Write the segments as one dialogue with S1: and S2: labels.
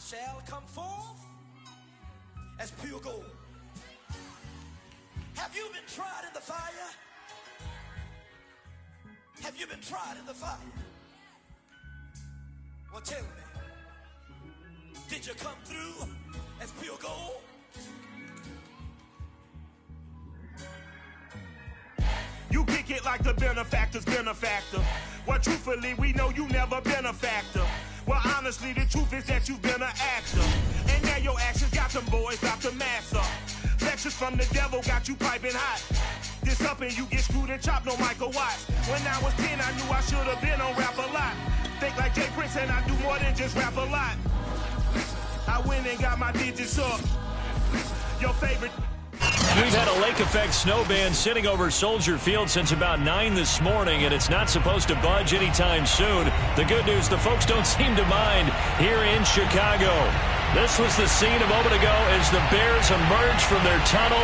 S1: shall come forth as pure gold. Have you been tried in the fire? Have you been tried in the fire? Well, tell me, did you come through as pure gold?
S2: You kick it like the benefactor's benefactor. Well, truthfully, we know you never been a factor. Well, honestly, the truth is that you've been an actor. And now your actions got them boys about to mass up. Lectures from the devil got you piping hot. This up and you get screwed and chopped, no Michael Watts. When I was 10, I knew I should have been on Rap a Lot. Think like Jay Prince and I do more than just rap a lot. I went and got my digits up. Your favorite...
S3: We've had a lake effect snow band sitting over Soldier Field since about 9 this morning, and it's not supposed to budge anytime soon. The good news, the folks don't seem to mind here in Chicago. This was the scene a moment ago as the Bears emerge from their tunnel.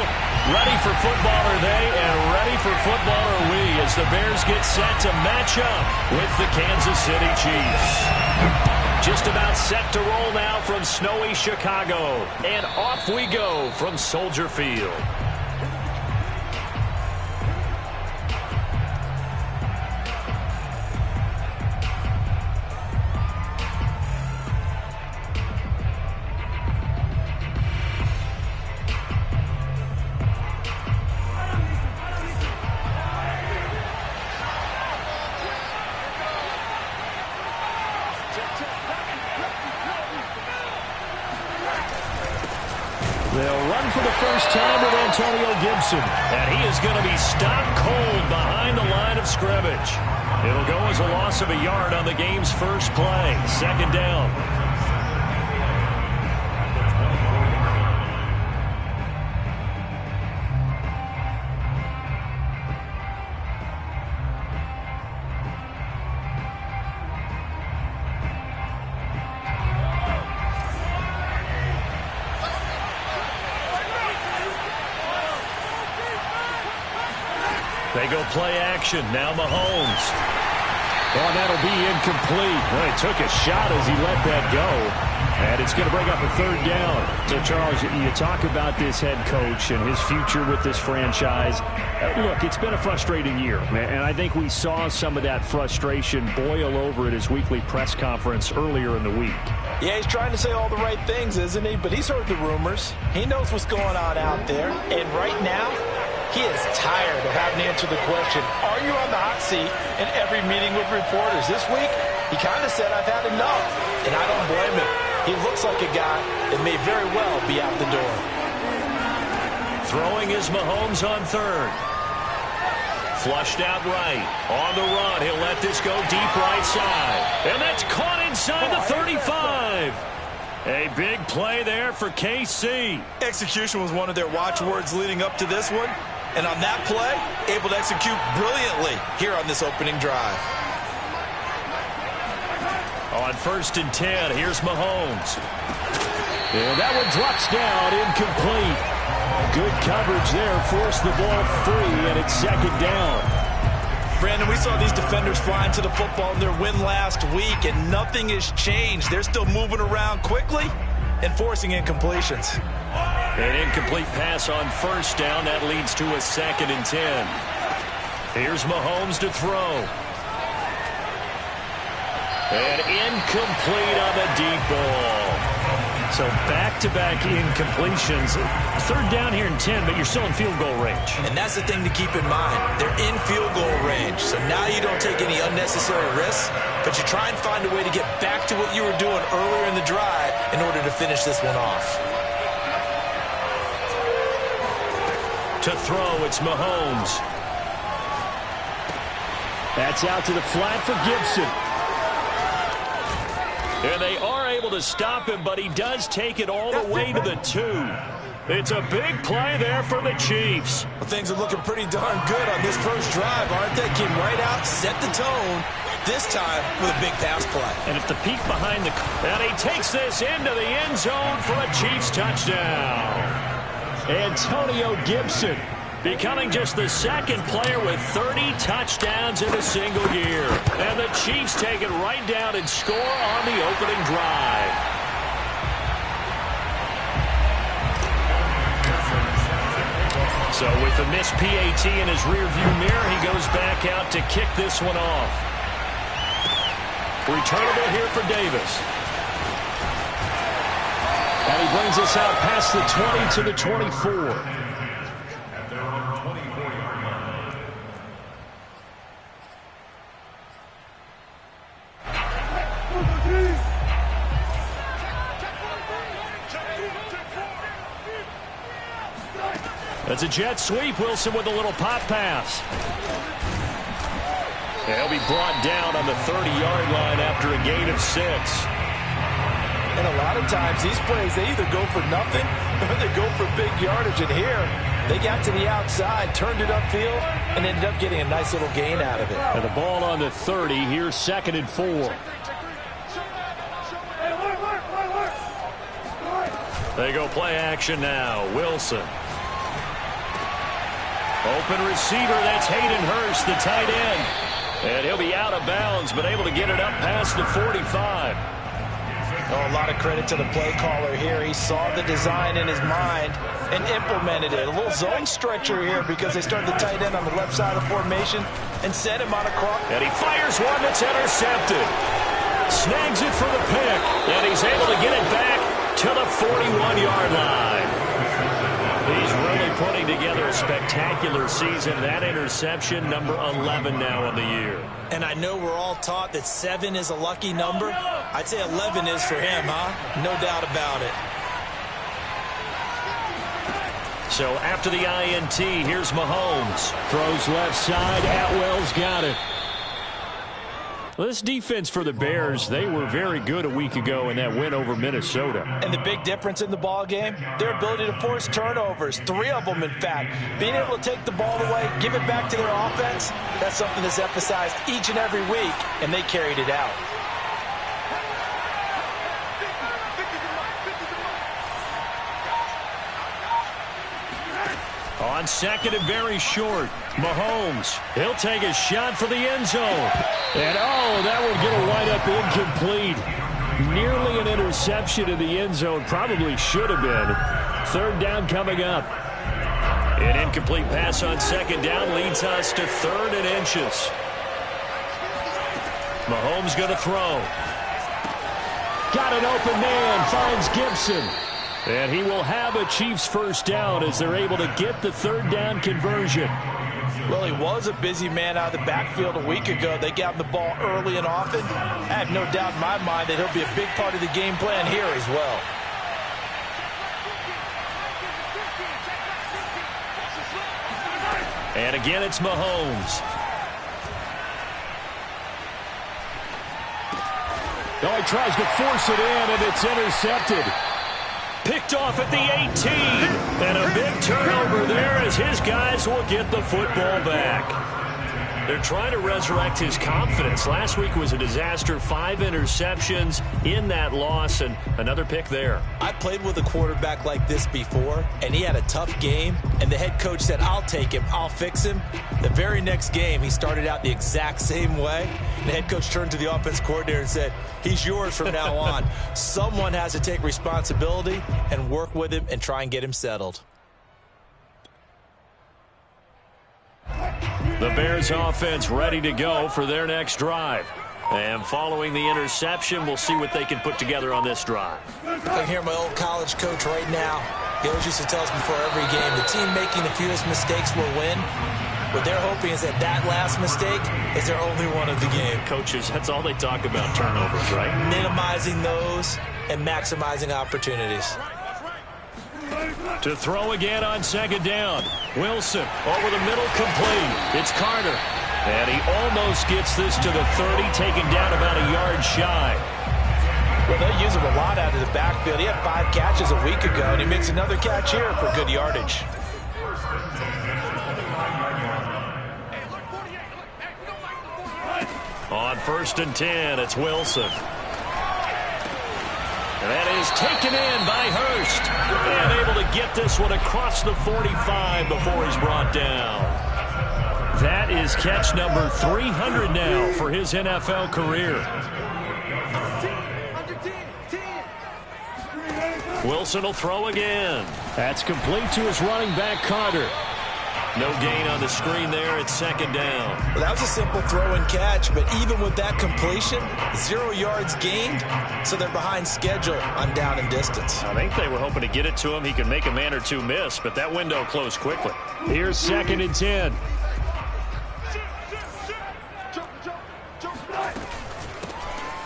S3: Ready for football are they, and ready for football are we as the Bears get set to match up with the Kansas City Chiefs. Just about set to roll now from snowy Chicago. And off we go from Soldier Field. They'll run for the first time with Antonio Gibson. And he is going to be stopped cold behind the line of scrimmage. It'll go as a loss of a yard on the game's first play. Second down. They go play action. Now Mahomes. Oh, that'll be incomplete. Well, he took a shot as he let that go. And it's going to bring up a third down.
S4: So, Charles, you talk about this head coach and his future with this franchise. Look, it's been a frustrating year. And I think we saw some of that frustration boil over at his weekly press conference earlier in the week.
S5: Yeah, he's trying to say all the right things, isn't he? But he's heard the rumors. He knows what's going on out there. And right now, he is tired of having to answer the question, are you on the hot seat in every meeting with reporters? This week, he kind of said, I've had enough. And I don't blame him. He looks like a guy that may very well be out the door.
S3: Throwing is Mahomes on third. Flushed out right. On the run, he'll let this go deep right side. And that's caught inside the 35. A big play there for KC.
S5: Execution was one of their watchwords leading up to this one. And on that play, able to execute brilliantly here on this opening drive.
S3: On 1st and 10, here's Mahomes.
S4: And that one drops down, incomplete. Good coverage there, forced the ball free, and it's second down.
S5: Brandon, we saw these defenders flying to the football in their win last week, and nothing has changed. They're still moving around quickly and forcing incompletions.
S3: An incomplete pass on 1st down. That leads to a 2nd and 10. Here's Mahomes to throw. And incomplete on the deep ball. So back-to-back incompletions. 3rd down here in 10, but you're still in field goal range.
S5: And that's the thing to keep in mind. They're in field goal range. So now you don't take any unnecessary risks, but you try and find a way to get back to what you were doing earlier in the drive in order to finish this one off.
S3: To throw, it's Mahomes.
S4: That's out to the flat for Gibson.
S3: And they are able to stop him, but he does take it all the way to the 2. It's a big play there for the Chiefs.
S5: Well, things are looking pretty darn good on this first drive, aren't they? Came right out, set the tone, this time with a big pass play.
S3: And if the peek behind the... And he takes this into the end zone for a Chiefs touchdown.
S4: Antonio Gibson
S3: becoming just the 2nd player with 30 touchdowns in a single year. And the Chiefs take it right down and score on the opening drive. So with the missed PAT in his rearview mirror, he goes back out to kick this one off. Returnable here for Davis. And he brings us out past the 20 to the 24. That's a jet sweep. Wilson with a little pop pass. He'll be brought down on the 30-yard line after a gain of 6.
S5: And a lot of times these plays, they either go for nothing or they go for big yardage. And here, they got to the outside, turned it upfield, and ended up getting a nice little gain out of it.
S3: And the ball on the 30. Here's 2nd and 4. They go play action now. Wilson. Open receiver, that's Hayden Hurst, the tight end. And he'll be out of bounds, but able to get it up past the 45.
S5: Oh, a lot of credit to the play caller here. He saw the design in his mind and implemented it. A little zone stretcher here because they started the tight end on the left side of the formation and sent him on a cross.
S3: And he fires one that's intercepted. Snags it for the pick, and he's able to get it back to the 41-yard line. He's really putting together a spectacular season. That interception, number 11 now on the year.
S5: And I know we're all taught that 7 is a lucky number. I'd say 11 is for him, huh? No doubt about it.
S3: So after the INT, here's Mahomes. Throws left side. Atwell's got it. Well, this defense for the Bears, they were very good a week ago in that win over Minnesota.
S5: And the big difference in the ball game, their ability to force turnovers, 3 of them in fact. Being able to take the ball away, give it back to their offense, that's something that's emphasized each and every week, and they carried it out.
S3: On 2nd and very short, Mahomes, he'll take a shot for the end zone. And, oh, that will get a wind-up incomplete. Nearly an interception in the end zone. Probably should have been. 3rd down coming up. An incomplete pass on 2nd down leads us to 3rd and inches. Mahomes going to throw. Got an open man, finds Gibson. And he will have a Chiefs first down as they're able to get the 3rd down conversion.
S5: Well, he was a busy man out of the backfield a week ago. They got him the ball early and often. I have no doubt in my mind that he'll be a big part of the game plan here as well.
S3: And again, it's Mahomes. Oh, he tries to force it in, and it's intercepted. Picked off at the 18. And a big turnover there as his guys will get the football back. They're trying to resurrect his confidence. Last week was a disaster. 5 interceptions in that loss, and another pick there.
S5: I played with a quarterback like this before, and he had a tough game, and the head coach said, I'll take him, I'll fix him. The very next game, he started out the exact same way. The head coach turned to the offense coordinator and said, he's yours from now on. Someone has to take responsibility and work with him and try and get him settled.
S3: The Bears offense ready to go for their next drive. And following the interception, we'll see what they can put together on this drive.
S5: I can hear my old college coach right now. He always used to tell us before every game, the team making the fewest mistakes will win. What they're hoping is that last mistake is their only one of the game.
S3: Coaches, that's all they talk about, turnovers, right?
S5: Minimizing those and maximizing opportunities.
S3: To throw again on 2nd down. Wilson over the middle, complete. It's Carter. And he almost gets this to the 30, taken down about a yard shy.
S5: Well, they use him a lot out of the backfield. He had 5 catches a week ago, and he makes another catch here for good yardage.
S3: On 1st and 10, it's Wilson. And that is taken in by Hurst. And able to get this one across the 45 before he's brought down. That is catch number 300 now for his NFL career. Wilson will throw again. That's complete to his running back, Carter. No gain on the screen there. It's second down.
S5: Well, that was a simple throw and catch, but even with that completion, 0 yards gained, so they're behind schedule on down and distance.
S3: I think they were hoping to get it to him. He could make a man or two miss, but that window closed quickly.
S4: Here's second and 10.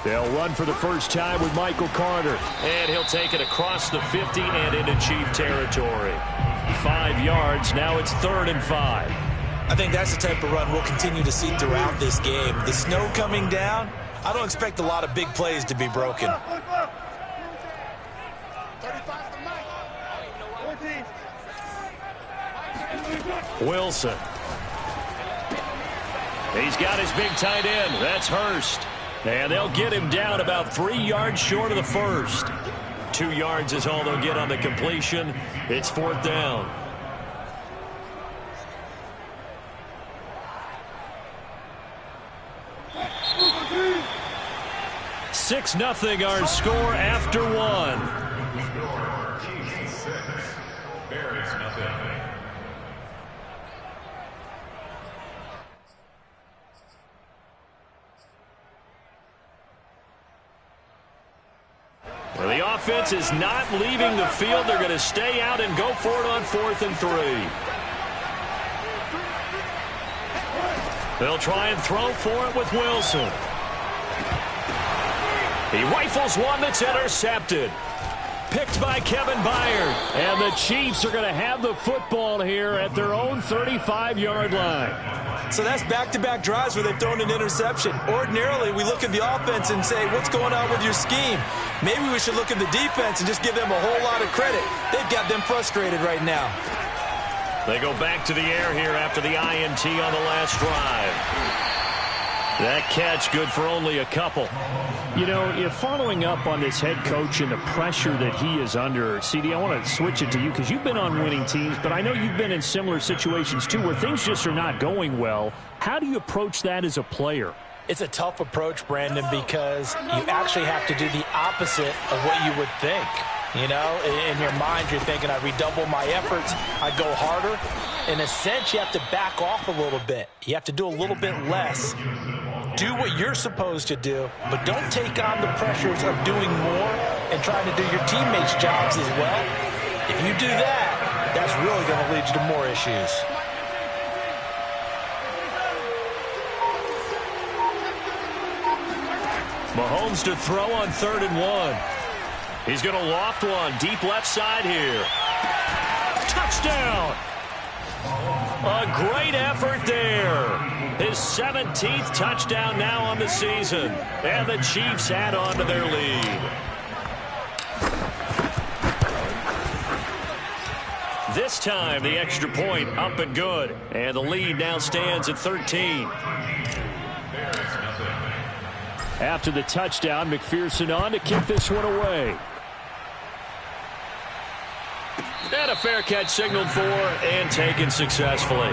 S4: They'll run for the first time with Michael Carter.
S3: And he'll take it across the 50 and into Chief territory. 5 yards. Now it's 3rd and 5.
S5: I think that's the type of run we'll continue to see throughout this game. The snow coming down, I don't expect a lot of big plays to be broken.
S3: Wilson. He's got his big tight end. That's Hurst. And they'll get him down about 3 yards short of the first. 2 yards is all they'll get on the completion. It's 4th down. Six nothing our score after one. Well, the offense is not leaving the field. They're going to stay out and go for it on 4th and 3. They'll try and throw for it with Wilson. He rifles one that's intercepted. Picked by Kevin Byard.
S4: And the Chiefs are going to have the football here at their own 35-yard line.
S5: So that's back-to-back drives where they've thrown an interception. Ordinarily, we look at the offense and say, what's going on with your scheme? Maybe we should look at the defense and just give them a whole lot of credit. They've got them frustrated right now.
S3: They go back to the air here after the INT on the last drive. That catch good for only a couple.
S4: You know, if following up on this head coach and the pressure that he is under, CD, I want to switch it to you because you've been on winning teams, but I know you've been in similar situations too where things just are not going well. How do you approach that as a player?
S5: It's a tough approach, Brandon, because you actually have to do the opposite of what you would think. You know, in your mind, you're thinking, I redouble my efforts, I go harder. In a sense, you have to back off a little bit. You have to do a little bit less. Do what you're supposed to do, but don't take on the pressures of doing more and trying to do your teammates' jobs as well. If you do that, that's really going to lead you to more issues.
S3: Mahomes to throw on 3rd and 1. He's going to loft one deep left side here. Touchdown! A great effort there. His 17th touchdown now on the season. And the Chiefs add on to their lead. This time, the extra point up and good. And the lead now stands at 13.
S4: After the touchdown, McPherson on to kick this one away.
S3: And a fair catch signaled for and taken successfully.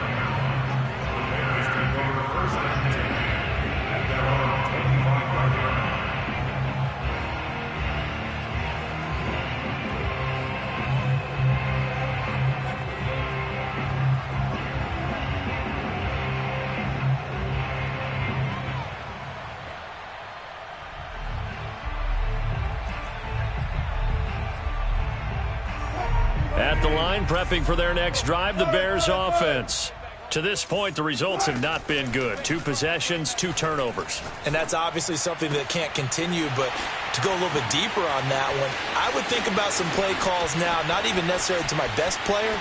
S3: At the line, prepping for their next drive, the Bears offense. To this point, the results have not been good. 2 possessions, 2 turnovers.
S5: And that's obviously something that can't continue, but to go a little bit deeper on that one, I would think about some play calls now, not even necessarily to my best player,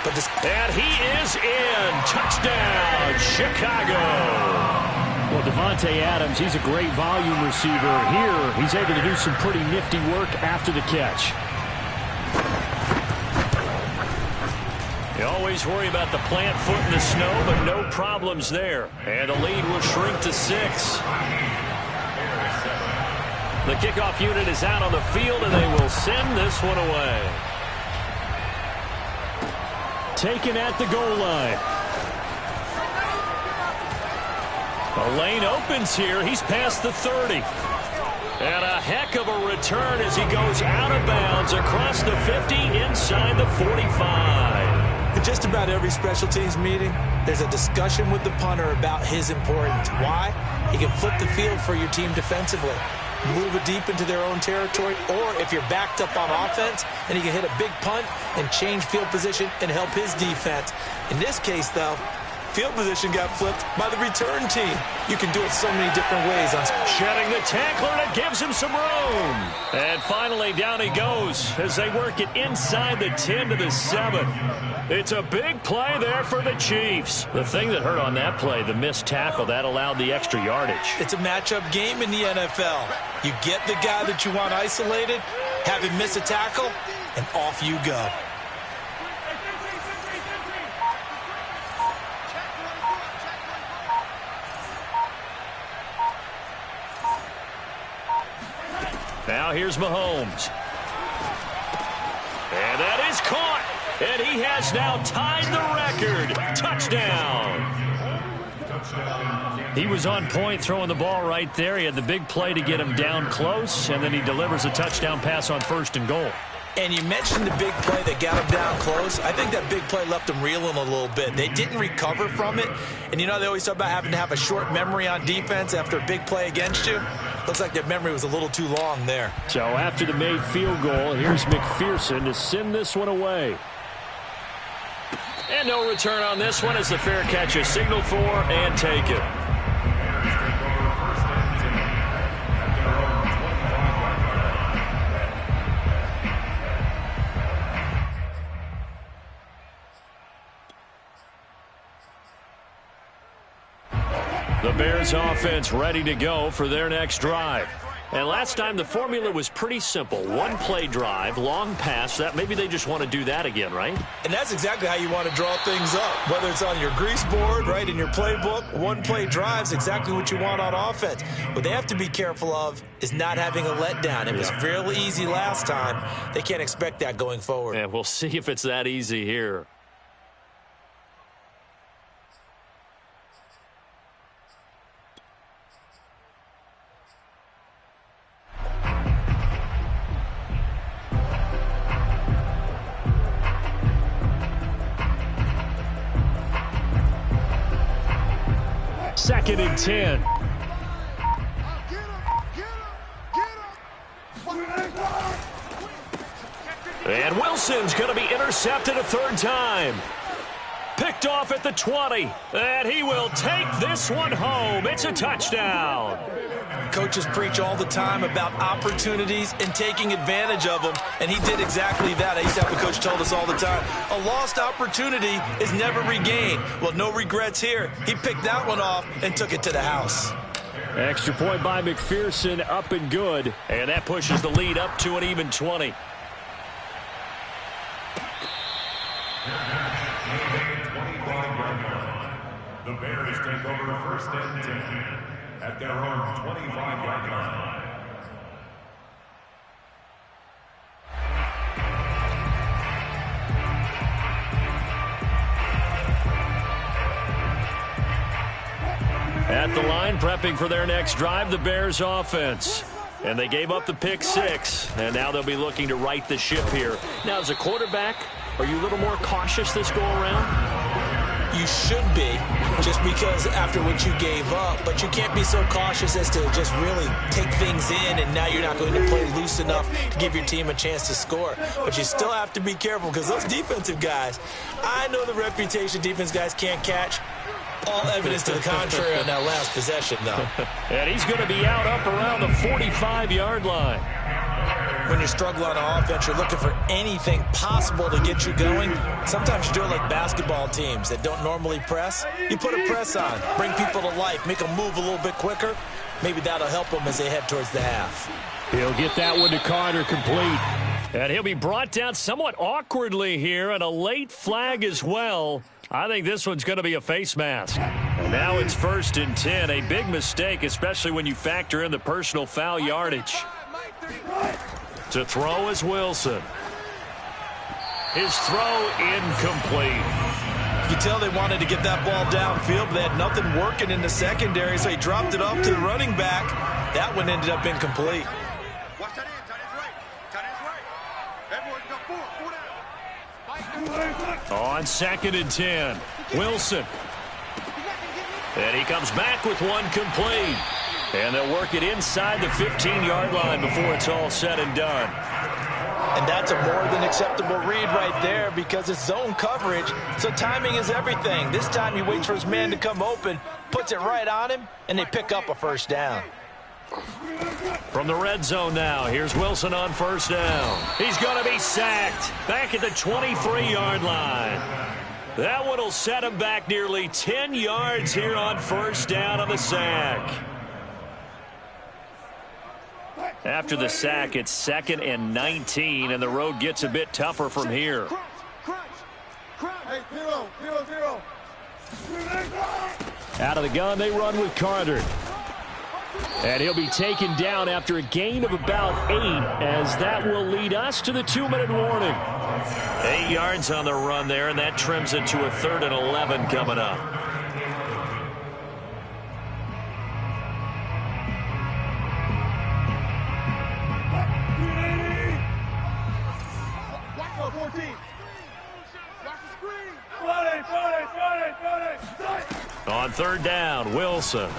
S5: but just...
S3: And he is in. Touchdown, Chicago.
S4: Well, Devontae Adams, he's a great volume receiver. Here, he's able to do some pretty nifty work after the catch.
S3: You always worry about the plant foot in the snow, but no problems there. And the lead will shrink to 6. The kickoff unit is out on the field, and they will send this one away.
S4: Taken at the goal line.
S3: The lane opens here. He's past the 30. And a heck of a return as he goes out of bounds across the 50 inside the 45.
S5: In just about every special teams meeting, there's a discussion with the punter about his importance. Why? He can flip the field for your team defensively, move it deep into their own territory, or if you're backed up on offense, and he can hit a big punt and change field position and help his defense. In this case, though, field position got flipped by the return team. You can do it so many different ways.
S3: Shedding the tackler, and it gives him some room. And finally, down he goes as they work it inside the 10 to the 7. It's a big play there for the Chiefs. The thing that hurt on that play, the missed tackle, that allowed the extra yardage.
S5: It's a matchup game in the NFL. You get the guy that you want isolated, have him miss a tackle, and off you go.
S3: Now here's Mahomes. And that is caught. And he has now tied the record. Touchdown. He was on point throwing the ball right there. He had the big play to get him down close, and then he delivers a touchdown pass on 1st and goal.
S5: And you mentioned the big play that got him down close. I think that big play left him reeling a little bit. They didn't recover from it. And, you know, they always talk about having to have a short memory on defense after a big play against you. Looks like their memory was a little too long there.
S4: So after the made field goal, here's McPherson to send this one away.
S3: And no return on this one as the fair catch is signaled for and taken. The Bears offense ready to go for their next drive. And last time the formula was pretty simple. One play drive, long pass. That maybe they just want to do that again, right?
S5: And that's exactly how you want to draw things up. Whether it's on your grease board, right, in your playbook, one play drive's exactly what you want on offense. What they have to be careful of is not having a letdown. It was fairly easy last time. They can't expect that going forward.
S3: And we'll see if it's that easy here.
S4: Second and 10.
S3: And Wilson's going to be intercepted a third time. Picked off at the 20. And he will take this one home. It's a touchdown.
S5: Coaches preach all the time about opportunities and taking advantage of them, and he did exactly that. I used to have a coach told us all the time, a lost opportunity is never regained. Well, no regrets here. He picked that one off and took it to the house.
S4: Extra point by McPherson, up and good.
S3: And that pushes the lead up to an even 20.
S6: The Bears take over 1st and 10 at their own 25-yard line.
S3: At the line, prepping for their next drive, the Bears offense. And they gave up the pick 6, and now they'll be looking to right the ship here. Now, as a quarterback, are you a little more cautious this go-around?
S5: You should be, just because after what you gave up, but you can't be so cautious as to just really take things in, and now you're not going to play loose enough to give your team a chance to score. But you still have to be careful, because those defensive guys, I know the reputation defense guys can't catch. All evidence to the contrary on that last possession, though.
S3: And he's going to be out up around the 45-yard line.
S5: When you're struggling on offense, you're looking for anything possible to get you going. Sometimes you do it like basketball teams that don't normally press. You put a press on, bring people to life, make them move a little bit quicker. Maybe that'll help them as they head towards the half.
S4: He'll get that one to Carter complete.
S3: And he'll be brought down somewhat awkwardly here, and a late flag as well. I think this one's going to be a face mask. And now it's 1st and 10. A big mistake, especially when you factor in the personal foul yardage. To throw is Wilson. His throw incomplete.
S5: You can tell they wanted to get that ball downfield, but they had nothing working in the secondary, so he dropped it off to the running back. That one ended up incomplete.
S3: On 2nd and 10, Wilson. And he comes back with one complete. And they'll work it inside the 15-yard line before it's all said and done.
S5: And that's a more than acceptable read right there because it's zone coverage, so timing is everything. This time he waits for his man to come open, puts it right on him, and they pick up a first down.
S3: From the red zone now, here's Wilson on first down. He's going to be sacked back at the 23-yard line. That one will set him back nearly 10 yards here on first down on the sack. After the sack, it's 2nd and 19, and the road gets a bit tougher from here. Out of the gun, they run with Carter. And he'll be taken down after a gain of about 8, as that will lead us to the 2-minute warning. 8 yards on the run there, and that trims it to a 3rd and 11 coming up. On 3rd down, Wilson.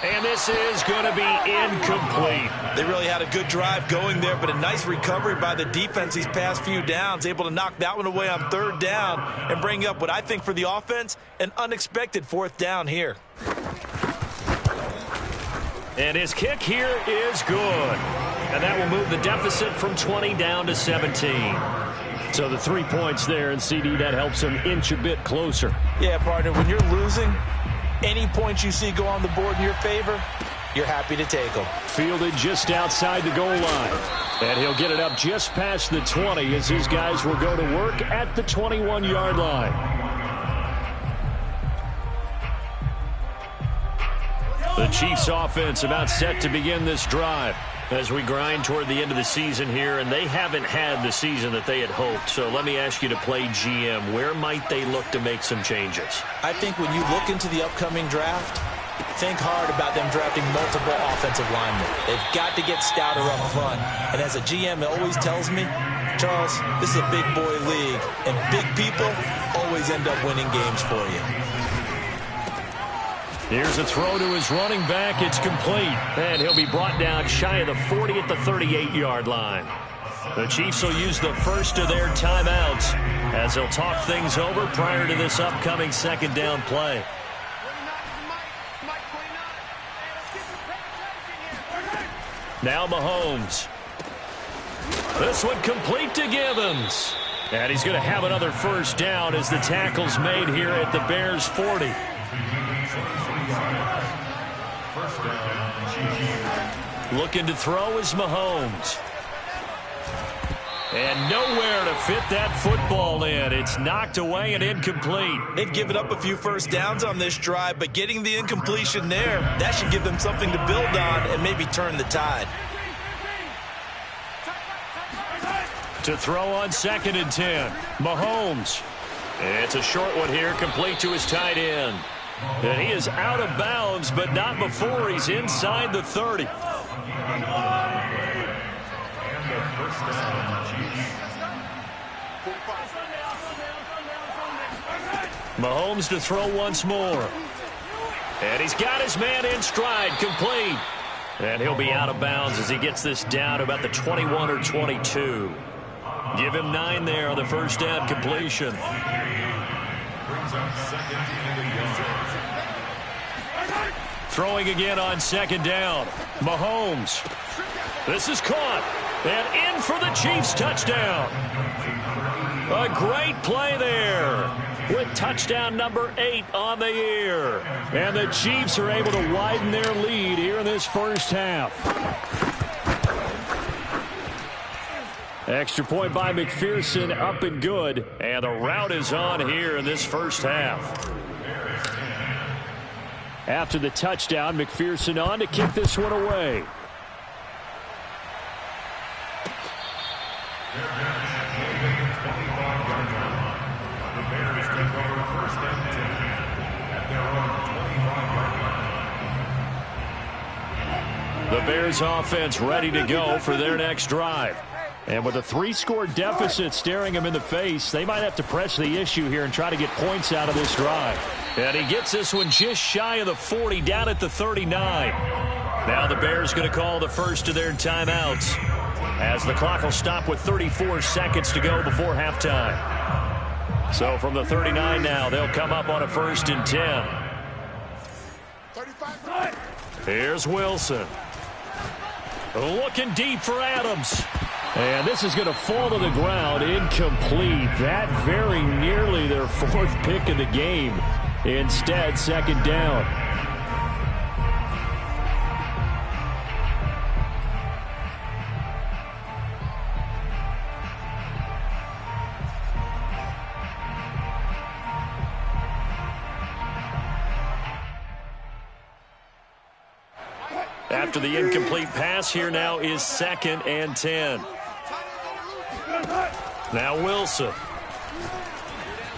S3: And this is going to be incomplete.
S5: They really had a good drive going there, but a nice recovery by the defense these past few downs, able to knock that one away on 3rd down and bring up what I think for the offense, an unexpected 4th down here.
S3: And his kick here is good. And that will move the deficit from 20 down to 17.
S4: So the 3 points there, and CD, that helps them inch a bit closer.
S5: Yeah, partner, when you're losing, any points you see go on the board in your favor, you're happy to take them.
S4: Fielded just outside the goal line. And he'll get it up just past the 20 as his guys will go to work at the 21-yard line.
S3: The Chiefs offense about set to begin this drive as we grind toward the end of the season here, and they haven't had the season that they had hoped. So let me ask you to play GM. Where might they look to make some changes?
S5: I think when you look into the upcoming draft, think hard about them drafting multiple offensive linemen. They've got to get stouter up front. And as a GM, it always tells me, Charles, this is a big boy league, and big people always end up winning games for you.
S3: Here's a throw to his running back. It's complete. And he'll be brought down shy of the 40 at the 38-yard line. The Chiefs will use the first of their timeouts as they'll talk things over prior to this upcoming 2nd down play. Now Mahomes. This one complete to Givens. And he's going to have another first down as the tackle's made here at the Bears' 40. Looking to throw is Mahomes. And nowhere to fit that football in. It's knocked away and incomplete.
S5: They've given up a few first downs on this drive, but getting the incompletion there, that should give them something to build on and maybe turn the tide.
S3: To throw on 2nd and 10, Mahomes. It's a short one here, complete to his tight end. And he is out of bounds, but not before he's inside the 30. Mahomes to throw once more. And he's got his man in stride, complete. And he'll be out of bounds as he gets this down to about the 21 or 22. Give him 9 there on the first down completion. Throwing again on 2nd down. Mahomes. This is caught. And in for the Chiefs touchdown. A great play there with touchdown number 8 on the year. And the Chiefs are able to widen their lead here in this first half. Extra point by McPherson, up and good. And the route is on here in this first half. After the touchdown, McPherson on to kick this one away. The Bears offense ready to go for their next drive.
S4: And with a 3-score deficit staring him in the face, they might have to press the issue here and try to get points out of this drive.
S3: And he gets this one just shy of the 40, down at the 39. Now the Bears going to call the first of their timeouts, as the clock will stop with 34 seconds to go before halftime. So from the 39 now, they'll come up on a 1st and 10. Here's Wilson. Looking deep for Adams.
S4: And this is going to fall to the ground, incomplete. That very nearly their 4th pick of the game. Instead, 2nd down.
S3: After the incomplete pass, here now is 2nd and 10. Now Wilson.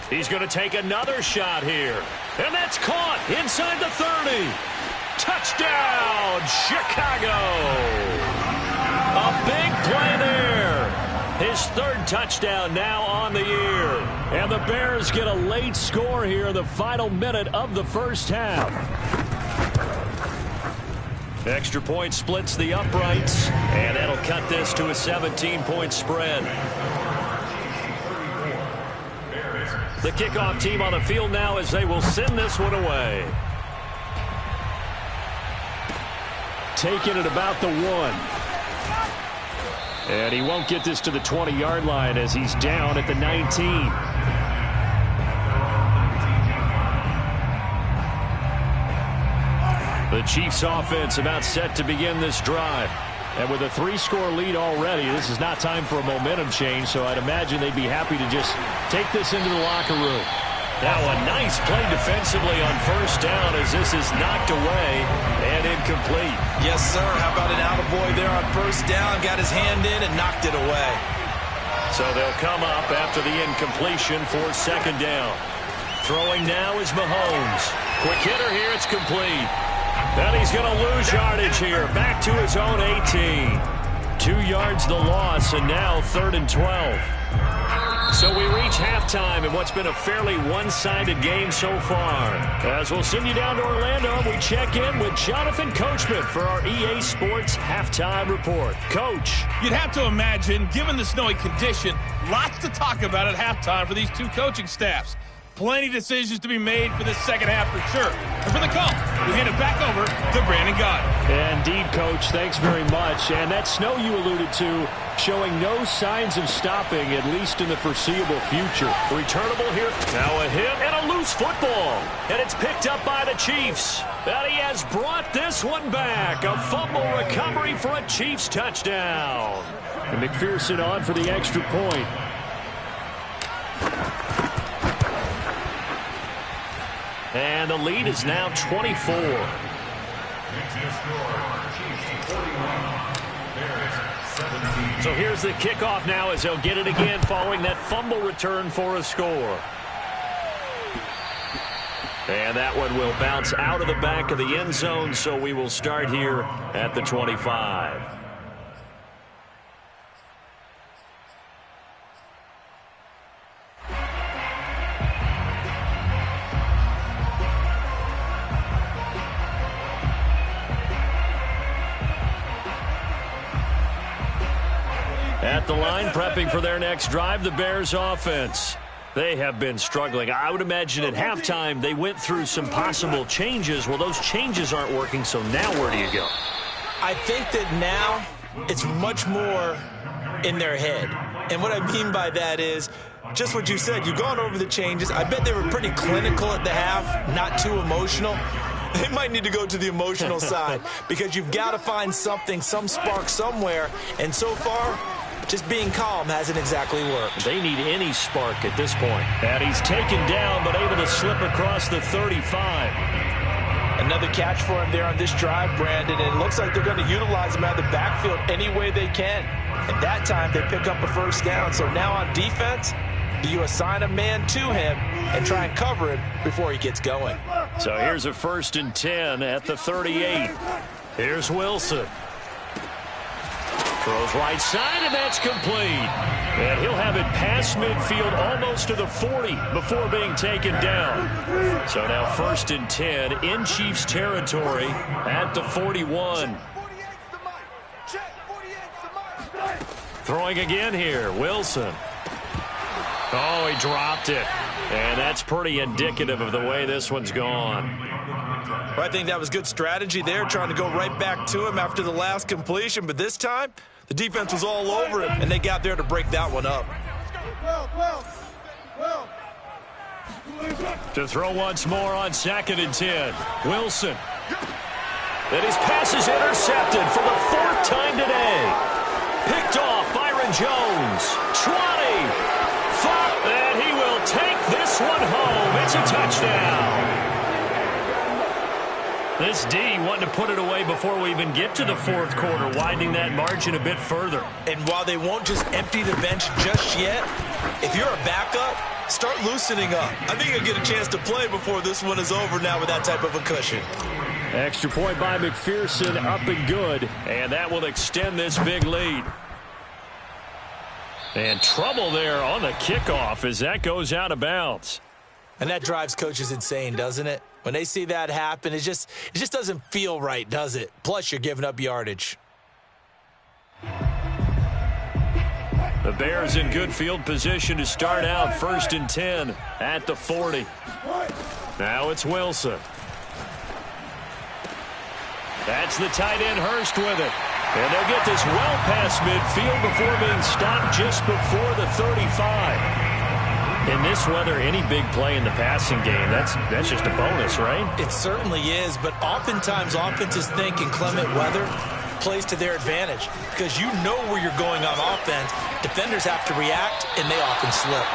S3: He's going to take another shot here. And that's caught inside the 30. Touchdown, Chicago. A big play there. His 3rd touchdown now on the year. And the Bears get a late score here in the final minute of the first half. Extra point splits the uprights, and that'll cut this to a 17-point spread. The kickoff team on the field now as they will send this one away.
S4: Taking it about the 1. And he won't get this to the 20-yard line as he's down at the 19. The Chiefs offense about set to begin this drive. And with a 3-score lead already, this is not time for a momentum change, so I'd imagine they'd be happy to just take this into the locker room.
S3: Now a nice play defensively on 1st down as this is knocked away and incomplete.
S5: Yes, sir. How about an attaboy there on 1st down? Got his hand in and knocked it away.
S3: So they'll come up after the incompletion for 2nd down. Throwing now is Mahomes. Quick hitter here, it's complete. And he's going to lose yardage here. Back to his own 18. 2 yards the loss, and now 3rd and 12. So we reach halftime in what's been a fairly one-sided game so far. As we'll send you down to Orlando, we check in with Jonathan Coachman for our EA Sports Halftime Report. Coach.
S7: You'd have to imagine, given the snowy condition, lots to talk about at halftime for these 2 coaching staffs. Plenty decisions to be made for this 2nd half for sure. And for the call, we hand it back over to Brandon Gaudin.
S4: Indeed, Coach. Thanks very much. And that snow you alluded to showing no signs of stopping, at least in the foreseeable future.
S3: Returnable here. Now a hit and a loose football. And it's picked up by the Chiefs. And he has brought this one back. A fumble recovery for a Chiefs touchdown.
S4: And McPherson on for the extra point.
S3: And the lead is now 24. So here's the kickoff now as they'll get it again following that fumble return for a score. And that one will bounce out of the back of the end zone, so we will start here at the 25. At the line, prepping for their next drive, the Bears offense. They have been struggling. I would imagine at halftime they went through some possible changes. Well, those changes aren't working, so now where do you go?
S5: I think that now it's much more in their head. And what I mean by that is just what you said. You've gone over the changes. I bet they were pretty clinical at the half, not too emotional. They might need to go to the emotional side because you've got to find something, some spark somewhere. And so far, just being calm hasn't exactly worked.
S3: They need any spark at this point. And he's taken down but able to slip across the 35.
S5: Another catch for him there on this drive, Brandon, and it looks like they're going to utilize him out of the backfield any way they can. And that time they pick up a first down. So now on defense, do you assign a man to him and try and cover him before he gets going?
S3: So here's a 1st and 10 at the 38. Here's Wilson. Throws right side, and that's complete. And he'll have it past midfield almost to the 40 before being taken down. So now 1st and 10 in Chiefs territory at the 41. Throwing again here, Wilson. Oh, he dropped it. And that's pretty indicative of the way this one's gone.
S5: Well, I think that was good strategy there, trying to go right back to him after the last completion. But this time, the defense was all over him, and they got there to break that one up.
S3: To throw once more on 2nd and 10. Wilson. And his pass is intercepted for the 4th time today. Picked off Byron Jones. 20. 5. And he will take this one home. It's a touchdown. This D wanting to put it away before we even get to the 4th quarter, widening that margin a bit further.
S5: And while they won't just empty the bench just yet, if you're a backup, start loosening up. I think you'll get a chance to play before this one is over now with that type of a cushion.
S3: Extra point by McPherson, up and good. And that will extend this big lead. And trouble there on the kickoff as that goes out of bounds.
S5: And that drives coaches insane, doesn't it? When they see that happen, it just doesn't feel right, does it? Plus, you're giving up yardage.
S3: The Bears in good field position to start out 1st and 10 at the 40. Now it's Wilson. That's the tight end Hurst with it. And they'll get this well past midfield before being stopped just before the 35. In this weather, any big play in the passing game, that's just a bonus, right?
S5: It certainly is, but oftentimes offenses think in clement weather plays to their advantage because you know where you're going on offense. Defenders have to react, and they often slip.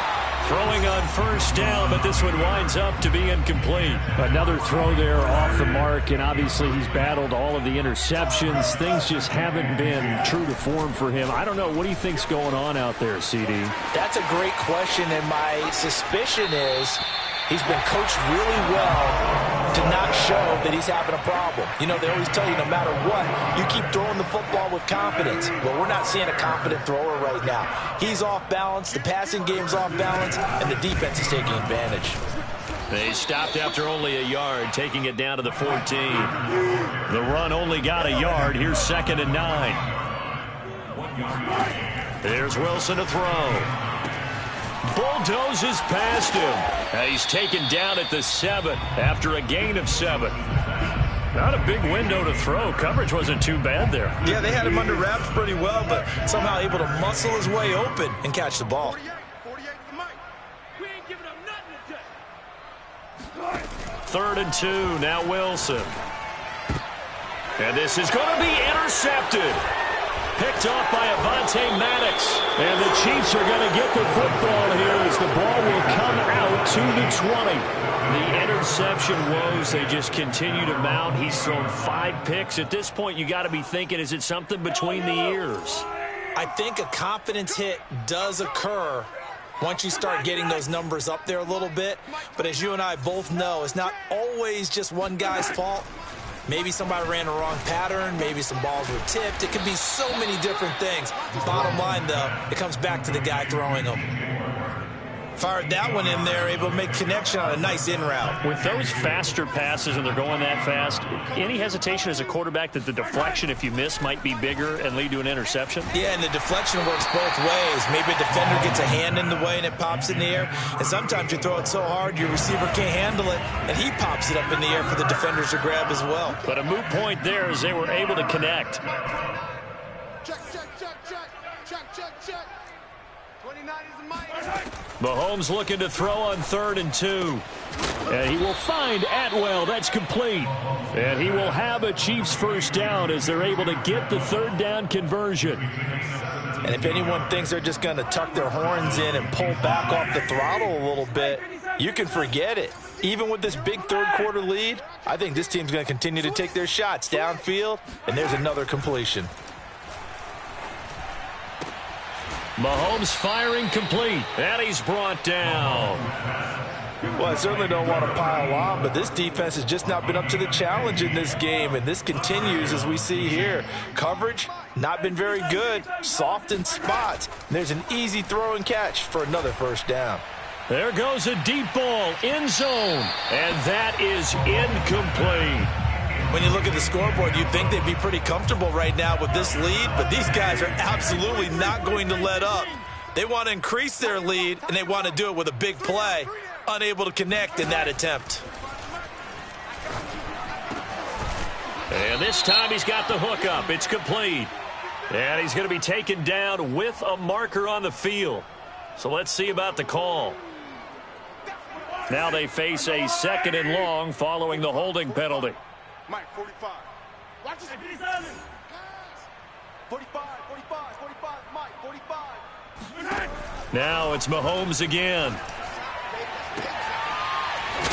S3: Throwing on 1st down, but this one winds up to be incomplete.
S4: Another throw there off the mark, and obviously he's battled all of the interceptions. Things just haven't been true to form for him. I don't know. What do you think's going on out there, CD?
S5: That's a great question, and my suspicion is he's been coached really well to not show that he's having a problem. You know, they always tell you no matter what, you keep throwing the football with confidence. Well, we're not seeing a confident thrower right now. He's off balance, the passing game's off balance, and the defense is taking advantage.
S3: They stopped after only a yard, taking it down to the 14. The run only got a yard. Here's 2nd and 9. There's Wilson to throw. Bulldozes past him. He's taken down at the 7 after a gain of 7. Not a big window to throw. Coverage wasn't too bad there.
S5: Yeah, they had him under wraps pretty well, but somehow able to muscle his way open and catch the ball.
S3: 3rd and 2. Now Wilson. And this is going to be intercepted. Picked off by Avonte Maddox. And the Chiefs are going to get the football here as the ball will come out to the 20. The interception woes, they just continue to mount. He's thrown 5 picks. At this point, you got to be thinking, is it something between the ears?
S5: I think a confidence hit does occur once you start getting those numbers up there a little bit. But as you and I both know, it's not always just one guy's fault. Maybe somebody ran the wrong pattern. Maybe some balls were tipped. It could be so many different things. Bottom line, though, it comes back to the guy throwing them. Fired that one in there, able to make connection on a nice in route.
S3: With those faster passes and they're going that fast, any hesitation as a quarterback that the deflection, if you miss, might be bigger and lead to an interception?
S5: Yeah, and the deflection works both ways. Maybe a defender gets a hand in the way and it pops in the air. And sometimes you throw it so hard your receiver can't handle it, and he pops it up in the air for the defenders to grab as well.
S3: But a moot point there as they were able to connect.
S1: Check, check, check, check. Check, check, check. 29 is the mic.
S3: Mahomes looking to throw on 3rd and 2. And he will find Atwell. That's complete. And he will have a Chiefs first down as they're able to get the 3rd down conversion.
S5: And if anyone thinks they're just going to tuck their horns in and pull back off the throttle a little bit, you can forget it. Even with this big 3rd quarter lead, I think this team's going to continue to take their shots downfield, and there's another completion.
S3: Mahomes firing complete. And he's brought down.
S5: Well, I certainly don't want to pile on, but this defense has just not been up to the challenge in this game, and this continues as we see here. Coverage, not been very good, soft in spots. There's an easy throw and catch for another first down.
S3: There goes a deep ball, end zone, and that is incomplete.
S5: When you look at the scoreboard, you'd think they'd be pretty comfortable right now with this lead, but these guys are absolutely not going to let up. They want to increase their lead, and they want to do it with a big play. Unable to connect in that attempt.
S3: And this time he's got the hook up. It's complete. And he's going to be taken down with a marker on the field. So let's see about the call. Now they face a 2nd and long following the holding penalty.
S1: Mike, 45. Watch this. 45, 45, 45, Mike, 45.
S3: Now it's Mahomes again.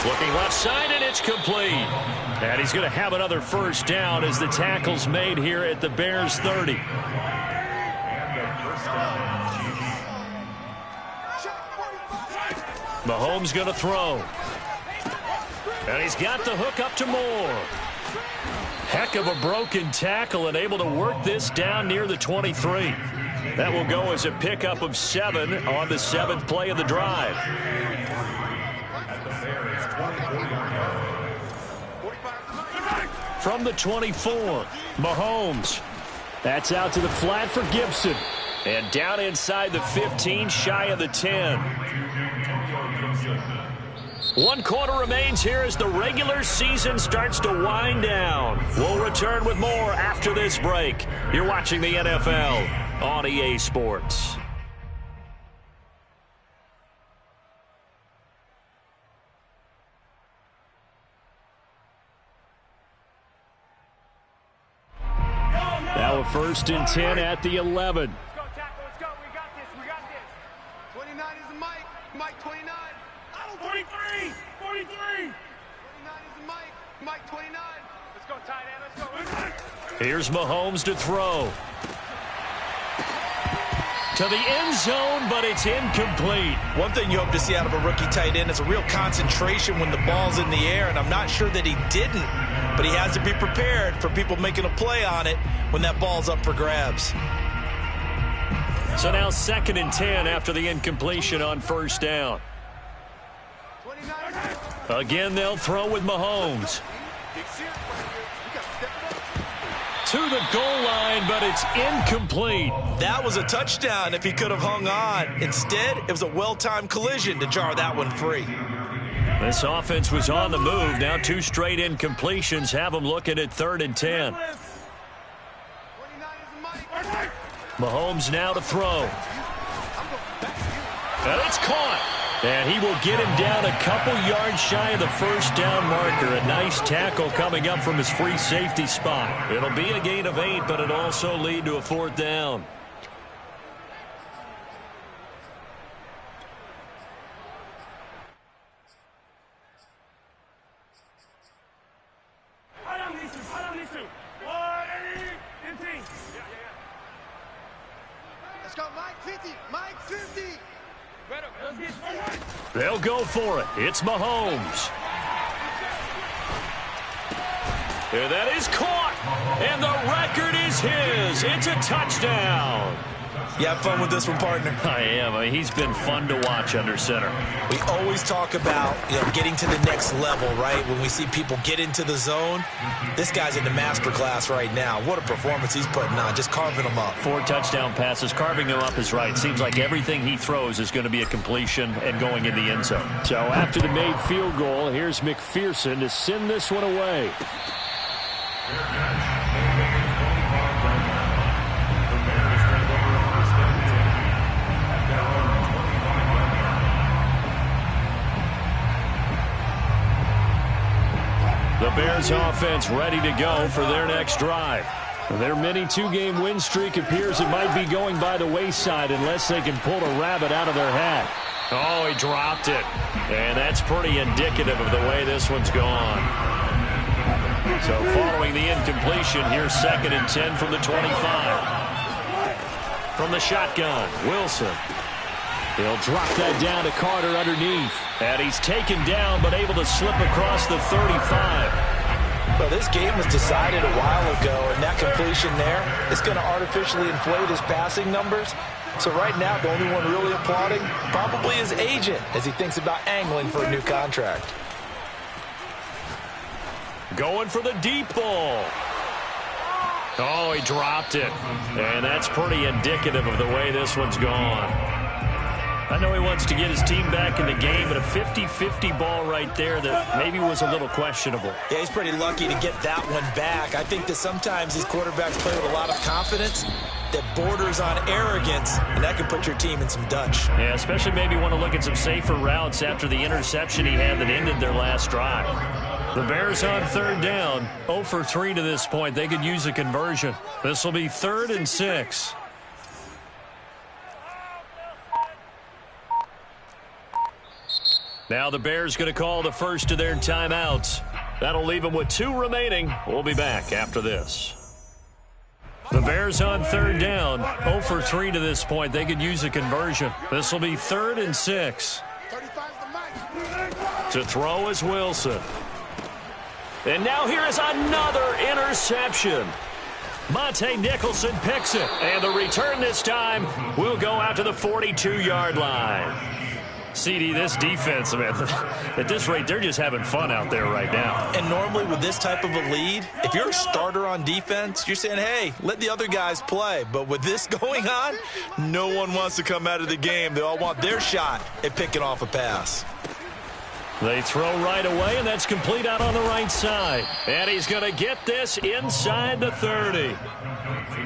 S3: Looking left side, and it's complete. And he's going to have another first down as the tackle's made here at the Bears 30. Mahomes going to throw. And he's got the hook up to Moore. Heck of a broken tackle and able to work this down near the 23. That will go as a pickup of 7 on the 7th play of the drive. From the 24, Mahomes. That's out to the flat for Gibson. And down inside the 15, shy of the 10. 1 quarter remains here as the regular season starts to wind down. We'll return with more after this break. You're watching the NFL on EA Sports. Now a 1st and 10 at the 11.
S1: Let's go, tackle. Let's go. We got this. We got this. 29 is the Mike. Mike, 29. 43. 43. 29 is the Mike. Mike, 29. Let's go, tight end. Let's go.
S3: Here's Mahomes to throw. To the end zone, but it's incomplete.
S5: One thing you hope to see out of a rookie tight end is a real concentration when the ball's in the air, and I'm not sure that he didn't, but he has to be prepared for people making a play on it when that ball's up for grabs.
S3: So now 2nd and 10 after the incompletion on 1st down. Again, they'll throw with Mahomes. To the goal line, but it's incomplete.
S5: That was a touchdown if he could have hung on. Instead, it was a well-timed collision to jar that one free.
S3: This offense was on the move. Now 2 straight incompletions have them looking at 3rd and 10. Mahomes now to throw. And it's caught. And he will get him down a couple yards shy of the first down marker. A nice tackle coming up from his free safety spot. It'll be a gain of 8, but it'll also lead to a 4th down.
S1: Let's go, Mike, 50. Mike, 50.
S3: They'll go for it. It's Mahomes. And that is caught. And the record is his. It's a touchdown.
S5: You have fun with this one, partner?
S3: I am. I mean, he's been fun to watch under center.
S5: We always talk about, getting to the next level, right? When we see people get into the zone, this guy's in the master class right now. What a performance he's putting on, just carving them up.
S3: 4 touchdown passes. Carving them up is right. Seems like everything he throws is going to be a completion and going in the end zone.
S4: So after the made field goal, here's McPherson to send this one away. The Bears offense ready to go for their next drive. Their mini 2-game win streak appears it might be going by the wayside unless they can pull a rabbit out of their hat.
S3: Oh, he dropped it. And that's pretty indicative of the way this one's gone. So following the incompletion, here's 2nd and 10 from the 25. From the shotgun, Wilson.
S4: He'll drop that down to Carter underneath.
S3: And he's taken down, but able to slip across the 35.
S5: Well, this game was decided a while ago, and that completion there is going to artificially inflate his passing numbers. So right now, the only one really applauding probably his agent as he thinks about angling for a new contract.
S3: Going for the deep ball. Oh, he dropped it. And that's pretty indicative of the way this one's gone. I know he wants to get his team back in the game, but a 50-50 ball right there that maybe was a little questionable.
S5: Yeah, he's pretty lucky to get that one back. I think that sometimes these quarterbacks play with a lot of confidence that borders on arrogance, and that can put your team in some Dutch.
S3: Yeah, especially maybe want to look at some safer routes after the interception he had that ended their last drive. The Bears on third down, 0 for 3 to this point. They could use a conversion. This will be 3rd and 6. Now the Bears going to call the first of their timeouts. That'll leave them with 2 remaining. We'll be back after this. The Bears on third down, 0 for 3 to this point. They could use a conversion. This will be 3rd and 6. To throw is Wilson. And now here is another interception. Monte Nicholson picks it. And the return this time will go out to the 42-yard line. CD, this defense, man, at this rate, they're just having fun out there right now.
S5: And normally with this type of a lead, if you're a starter on defense, you're saying, hey, let the other guys play. But with this going on, no one wants to come out of the game. They all want their shot at picking off a pass.
S3: They throw right away, and that's complete out on the right side. And he's going to get this inside the 30.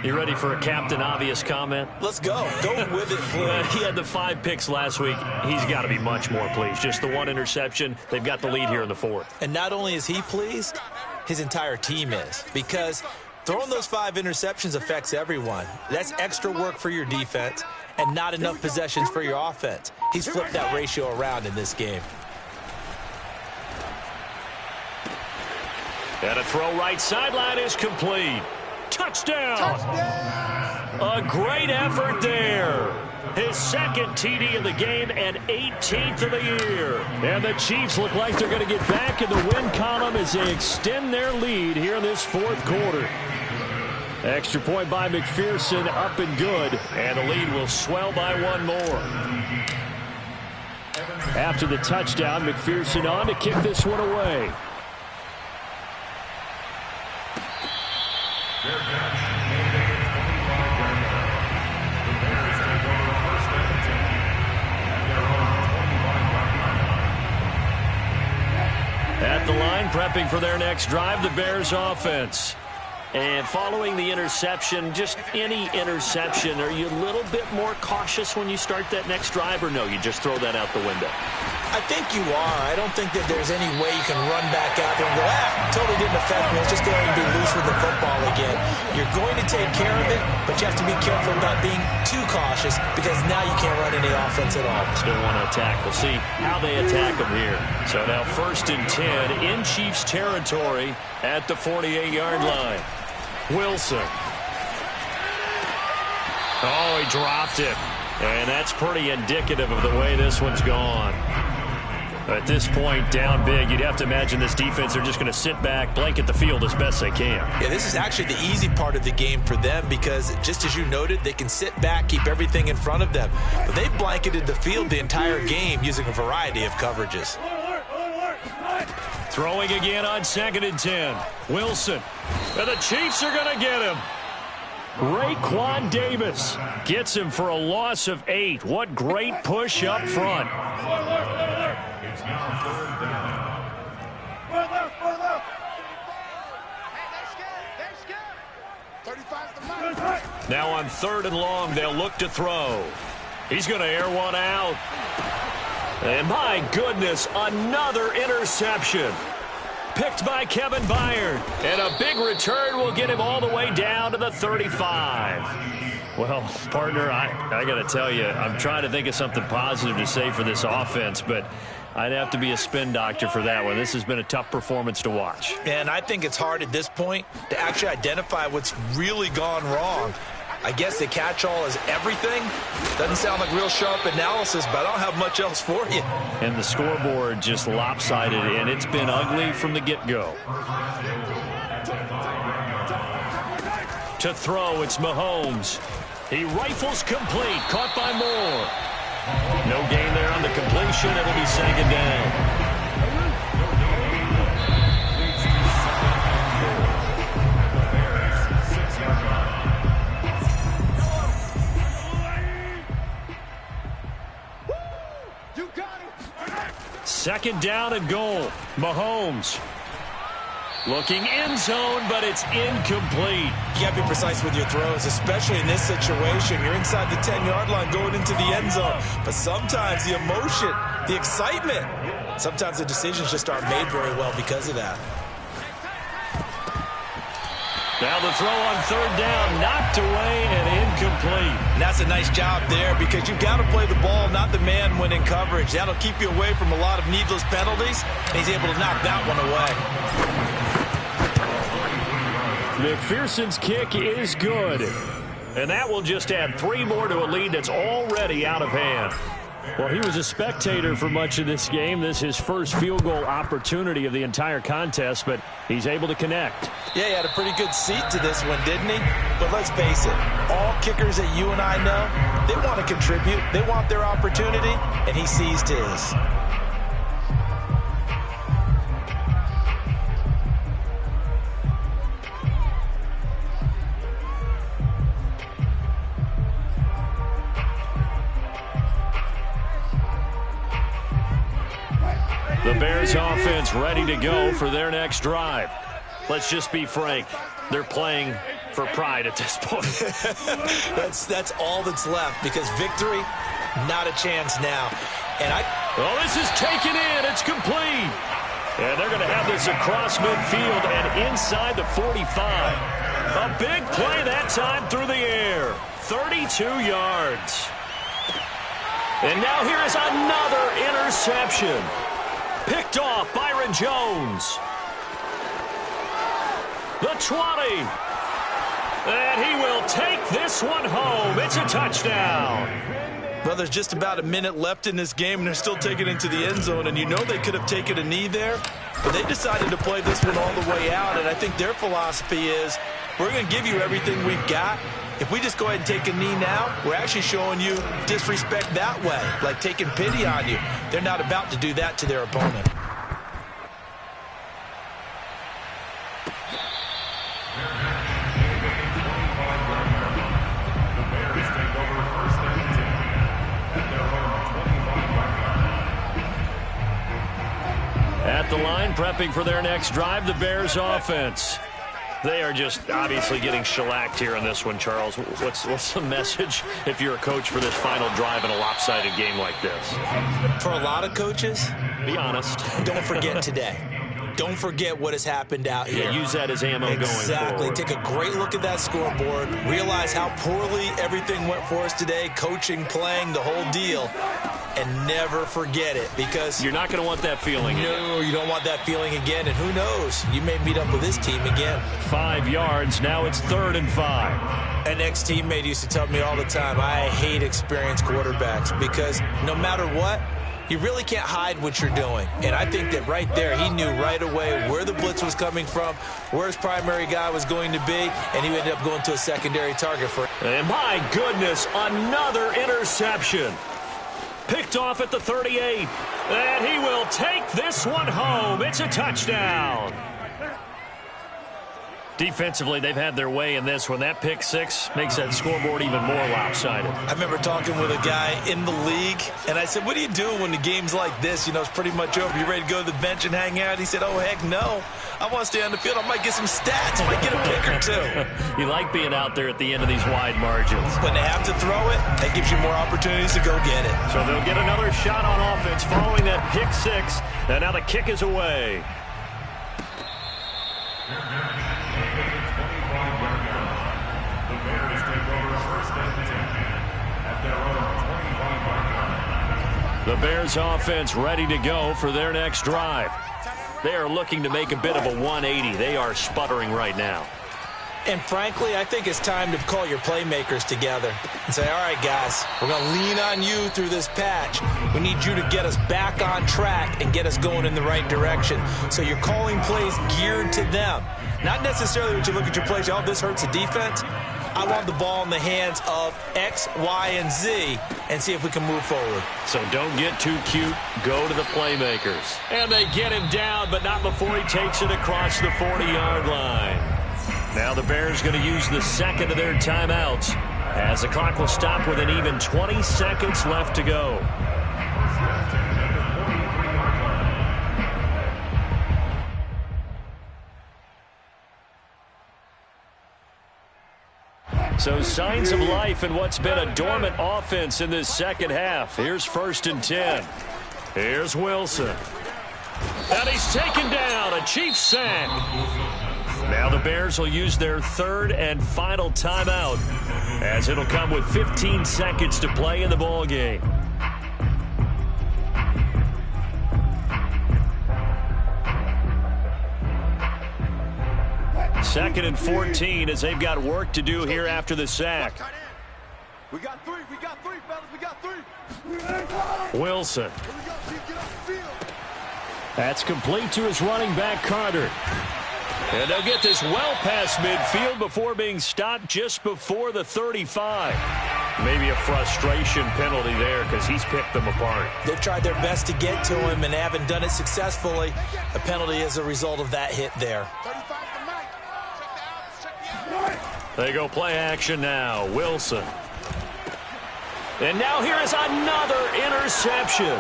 S3: You ready for a Captain Obvious comment?
S5: Let's go. Go with it, please.
S3: He had the 5 picks last week. He's got to be much more pleased. Just the 1 interception. They've got the lead here in the 4th.
S5: And not only is he pleased, his entire team is. Because throwing those 5 interceptions affects everyone. That's extra work for your defense and not enough possessions for your offense. He's flipped that ratio around in this game.
S3: And a throw right sideline is complete. Touchdown! A great effort there. His 2nd TD of the game and 18th of the year. And the Chiefs look like they're going to get back in the win column as they extend their lead here in this 4th quarter. Extra point by McPherson, up and good. And the lead will swell by 1 more. After the touchdown, McPherson on to kick this one away. At the line, prepping for their next drive, the Bears offense. And following the interception, just any interception, are you a little bit more cautious when you start that next drive, or no, you just throw that out the window?
S5: I think you are. I don't think that there's any way you can run back out there and go, totally didn't affect me. Let's just go ahead and be loose with the football again. You're going to take care of it, but you have to be careful about being too cautious because now you can't run any offense at all.
S3: Still want to attack. We'll see how they attack them here. So now 1st and 10 in Chiefs territory at the 48-yard line. Wilson. Oh, he dropped it. And that's pretty indicative of the way this one's gone. At this point, down big, you'd have to imagine this defense, they're just going to sit back, blanket the field as best they can.
S5: Yeah, this is actually the easy part of the game for them because, just as you noted, they can sit back, keep everything in front of them. But they've blanketed the field the entire game using a variety of coverages.
S3: Throwing again on 2nd and 10. Wilson. And the Chiefs are going to get him. Raekwon Davis gets him for a loss of 8. What great push up front.
S6: It's now 3rd down.
S3: Now on 3rd and long, they'll look to throw. He's going to air one out. And my goodness, another interception. Picked by Kevin Byard. And a big return will get him all the way down to the 35. Well, partner, I got to tell you, I'm trying to think of something positive to say for this offense, but I'd have to be a spin doctor for that one. This has been a tough performance to watch.
S5: And I think it's hard at this point to actually identify what's really gone wrong. I guess the catch-all is everything. Doesn't sound like real sharp analysis, but I don't have much else for you.
S3: And the scoreboard just lopsided, and it's been ugly from the get-go. To throw, it's Mahomes. He rifles complete, caught by Moore. No gain there on the completion. It'll be second down. Second down and goal. Mahomes looking end zone, but it's incomplete.
S5: You got to be precise with your throws, especially in this situation. You're inside the 10-yard line going into the end zone. But sometimes the emotion, the excitement, sometimes the decisions just aren't made very well because of that.
S3: Now the throw on third down, knocked away and incomplete.
S5: And that's a nice job there because you've got to play the ball, not the man when in coverage. That'll keep you away from a lot of needless penalties, and he's able to knock that one away.
S3: McPherson's kick is good. And that will just add 3 more to a lead that's already out of hand. Well, he was a spectator for much of this game. This is his first field goal opportunity of the entire contest, but he's able to connect.
S5: Yeah, he had a pretty good seat to this one, didn't he? But let's face it, all kickers that you and I know, they want to contribute. They want their opportunity, and he seized his.
S3: The Bears offense ready to go for their next drive. Let's just be frank. They're playing for pride at this point.
S5: That's all that's left because victory, not a chance now. And
S3: well, this is taken in. It's complete. And they're going to have this across midfield and inside the 45. A big play that time through the air. 32 yards. And now here is another interception. Picked off Byron Jones. The 20. And he will take this one home. It's a touchdown.
S5: Well, there's just about a minute left in this game, and they're still taking it into the end zone. And you know they could have taken a knee there, but they decided to play this one all the way out. And I think their philosophy is, we're going to give you everything we've got. If we just go ahead and take a knee now, we're actually showing you disrespect that way, like taking pity on you. They're not about to do that to their opponent.
S3: At the line, prepping for their next drive, the Bears offense. They are just obviously getting shellacked here on this one, Charles. What's the message if you're a coach for this final drive in a lopsided game like this?
S5: For a lot of coaches,
S3: be honest.
S5: Don't forget today. Don't forget what has happened out here.
S3: Yeah, use that as ammo going forward.
S5: Exactly. Take a great look at that scoreboard. Realize how poorly everything went for us today. Coaching, playing, the whole deal. And never forget it because
S3: you're not going to want that feeling again.
S5: No, you don't want that feeling again. And who knows? You may meet up with this team again.
S3: 5 yards. Now it's 3rd and 5.
S5: An ex-teammate used to tell me all the time, I hate experienced quarterbacks because no matter what, you really can't hide what you're doing. And I think that right there, he knew right away where the blitz was coming from, where his primary guy was going to be, and he ended up going to a secondary target for it.
S3: And my goodness, another interception. Picked off at the 38. And he will take this one home. It's a touchdown. Defensively, they've had their way in this one. That pick six makes that scoreboard even more lopsided.
S5: I remember talking with a guy in the league, and I said, what are you doing when the game's like this? You know, it's pretty much over. You ready to go to the bench and hang out? He said, oh, heck no. I want to stay on the field. I might get some stats. I might get a pick or two.
S3: You like being out there at the end of these wide margins.
S5: When they have to throw it, that gives you more opportunities to go get it.
S3: So they'll get another shot on offense following that pick six, and now the kick is away. The Bears offense ready to go for their next drive. They are looking to make a bit of a 180. They are sputtering right now.
S5: And frankly, I think it's time to call your playmakers together and say, all right, guys, we're going to lean on you through this patch. We need you to get us back on track and get us going in the right direction. So you're calling plays geared to them. Not necessarily when you look at your plays, oh, this hurts the defense. I want the ball in the hands of X, Y, and Z and see if we can move forward.
S3: So don't get too cute. Go to the playmakers. And they get him down, but not before he takes it across the 40-yard line. Now the Bears going to use the second of their timeouts as the clock will stop with an even 20 seconds left to go. So signs of life in what's been a dormant offense in this second half. Here's 1st and 10. Here's Wilson. And he's taken down. A Chiefs sack. Now the Bears will use their 3rd and final timeout as it'll come with 15 seconds to play in the ball game. Second and 14 as they've got work to do here after the sack.
S1: We got three, fellas, we got three.
S3: Wilson. That's complete to his running back, Carter. And they'll get this well past midfield before being stopped just before the 35. Maybe a frustration penalty there because he's picked them apart.
S5: They've tried their best to get to him and haven't done it successfully. A penalty as a result of that hit there.
S3: They go play action now. Wilson. And now here is another interception.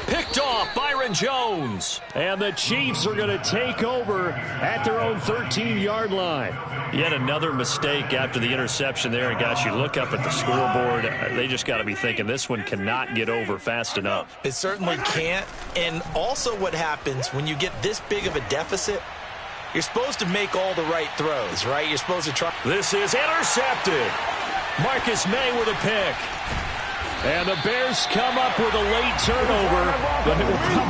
S3: Picked off Byron Jones. And the Chiefs are going to take over at their own 13-yard line. Yet another mistake after the interception there. And, gosh, you look up at the scoreboard, they just got to be thinking this one cannot get over fast enough.
S5: It certainly can't. And also what happens when you get this big of a deficit, you're supposed to make all the right throws, right? You're supposed to try.
S3: This is intercepted. Marcus May with a pick. And the Bears come up with a late turnover, but it will come